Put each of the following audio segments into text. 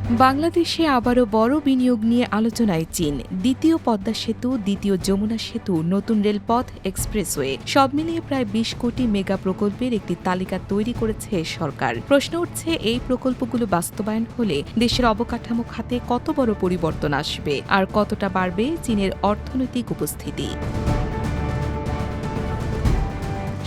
বাংলাদেশে আবারও বড় বিনিয়োগ নিয়ে আলোচনায় চীন। দ্বিতীয় পদ্মা সেতু, দ্বিতীয় যমুনা সেতু, নতুন রেলপথ, এক্সপ্রেসওয়ে সব মিলিয়ে প্রায় ২০ কোটি মেগা প্রকল্পের একটি তালিকা তৈরি করেছে সরকার। প্রশ্ন উঠছে, এই প্রকল্পগুলো বাস্তবায়ন হলে দেশের অবকাঠামো খাতে কত বড় পরিবর্তন আসবে আর কতটা বাড়বে চীনের অর্থনৈতিক উপস্থিতি।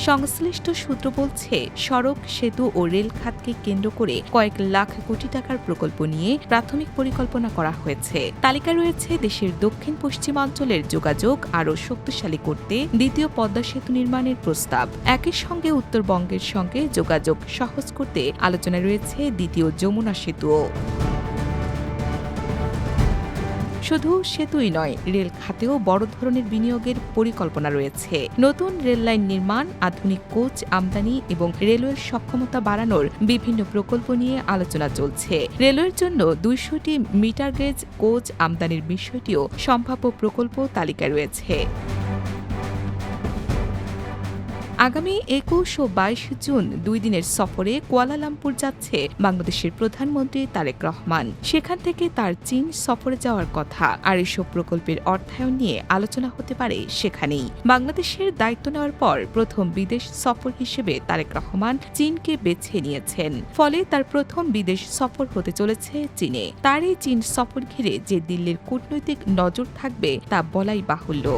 সংশ্লিষ্ট সূত্র বলছে, সড়ক, সেতু ও রেল খাতকে কেন্দ্র করে কয়েক লাখ কোটি টাকার প্রকল্প নিয়ে প্রাথমিক পরিকল্পনা করা হয়েছে। তালিকায় রয়েছে দেশের দক্ষিণ পশ্চিমাঞ্চলের যোগাযোগ আরও শক্তিশালী করতে দ্বিতীয় পদ্মা সেতু নির্মাণের প্রস্তাব। একই সঙ্গে উত্তরবঙ্গের সঙ্গে যোগাযোগ সহজ করতে আলোচনায় রয়েছে দ্বিতীয় যমুনা সেতুও। শুধু সেতুই নয়, রেল খাতেও বড় ধরনের বিনিয়োগের পরিকল্পনা রয়েছে। নতুন রেললাইন নির্মাণ, আধুনিক কোচ আমদানি এবং রেলওয়ের সক্ষমতা বাড়ানোর বিভিন্ন প্রকল্প নিয়ে আলোচনা চলছে। রেলওয়ের জন্য ২০০টি মিটার গেজ কোচ আমদানির বিষয়টিও সম্ভাব্য প্রকল্প তালিকায় রয়েছে। আগামী ২১ ও ২২ জুন ২ দিনের সফরে কুয়ালালামপুর যাচ্ছে বাংলাদেশের প্রধানমন্ত্রী তারেক রহমান। সেখান থেকে তার চীন সফরে যাওয়ার কথা, আর এসব প্রকল্পের অর্থায়ন নিয়ে আলোচনা হতে পারে সেখানেই। বাংলাদেশের দায়িত্ব নেওয়ার পর প্রথম বিদেশ সফর হিসেবে তারেক রহমান চীনকে বেছে নিয়েছেন। ফলে তার প্রথম বিদেশ সফর হতে চলেছে চীনে। তার এই চীন সফর ঘিরে যে দিল্লির কূটনৈতিক নজর থাকবে তা বলাই বাহুল্য।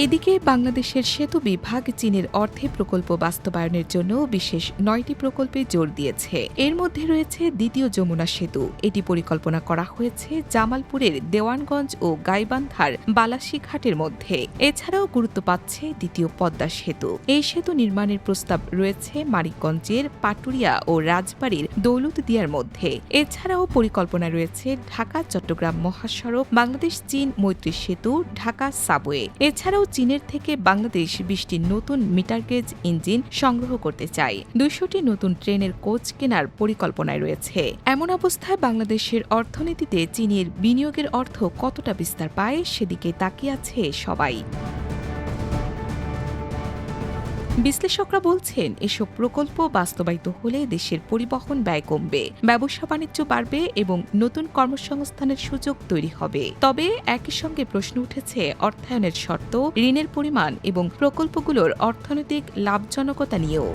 এদিকে বাংলাদেশের সেতু বিভাগ চীনের অর্থে প্রকল্প বাস্তবায়নের জন্য বিশেষ ৯টি প্রকল্পে জোর দিয়েছে। এর মধ্যে রয়েছে দ্বিতীয় যমুনা সেতু। এটি পরিকল্পনা করা হয়েছে জামালপুরের দেওয়ানগঞ্জ ও গাইবান্ধার বালাসীঘাটের মধ্যে। এছাড়াও গুরুত্ব পাচ্ছে দ্বিতীয় পদ্মা সেতু। এই সেতু নির্মাণের প্রস্তাব রয়েছে মানিকগঞ্জের পাটুরিয়া ও রাজবাড়ীর দৌলতদিয়ার মধ্যে। এছাড়াও পরিকল্পনা রয়েছে ঢাকা চট্টগ্রাম মহাসড়ক, বাংলাদেশ চীন মৈত্রী সেতু, ঢাকা সাবওয়ে। এছাড়াও চীনের থেকে বাংলাদেশ ২০টি নতুন মিটার গেজ ইঞ্জিন সংগ্রহ করতে চায়। ২০০টি নতুন ট্রেনের কোচ কেনার পরিকল্পনায় রয়েছে। এমন অবস্থায় বাংলাদেশের অর্থনীতিতে চীনের বিনিয়োগের অর্থ কতটা বিস্তার পায় সেদিকে তাকিয়ে আছে সবাই। বিশ্লেষকরা বলছেন, এসব প্রকল্প বাস্তবায়িত হলে দেশের পরিবহন ব্যয় কমবে, ব্যবসা বাণিজ্য বাড়বে এবং নতুন কর্মসংস্থানের সুযোগ তৈরি হবে। তবে একই সঙ্গে প্রশ্ন উঠেছে অর্থায়নের শর্ত, ঋণের পরিমাণ এবং প্রকল্পগুলোর অর্থনৈতিক লাভজনকতা নিয়েও।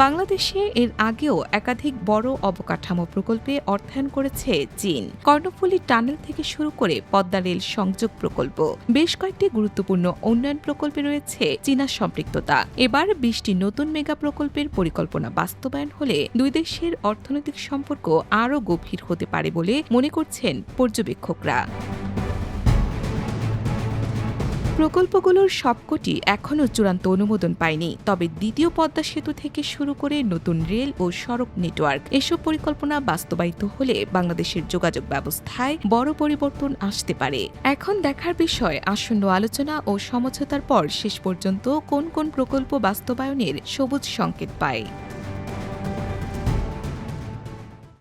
বাংলাদেশে এর আগেও একাধিক বড় অবকাঠামো প্রকল্পে অর্থায়ন করেছে চীন। কর্ণফুলী টানেল থেকে শুরু করে পদ্মা রেল সংযোগ প্রকল্প, বেশ কয়েকটি গুরুত্বপূর্ণ উন্নয়ন প্রকল্পে রয়েছে চীনা সম্পৃক্ততা। এবার ২০টি নতুন মেগা প্রকল্পের পরিকল্পনা বাস্তবায়ন হলে দুই দেশের অর্থনৈতিক সম্পর্ক আরও গভীর হতে পারে বলে মনে করছেন পর্যবেক্ষকরা। প্রকল্পগুলোর সবকটি এখনও চূড়ান্ত অনুমোদন পায়নি। তবে দ্বিতীয় পদ্মা সেতু থেকে শুরু করে নতুন রেল ও সড়ক নেটওয়ার্ক, এসব পরিকল্পনা বাস্তবায়িত হলে বাংলাদেশের যোগাযোগ ব্যবস্থায় বড় পরিবর্তন আসতে পারে। এখন দেখার বিষয়, আসন্ন আলোচনা ও সমঝোতার পর শেষ পর্যন্ত কোন কোন প্রকল্প বাস্তবায়নের সবুজ সংকেত পায়।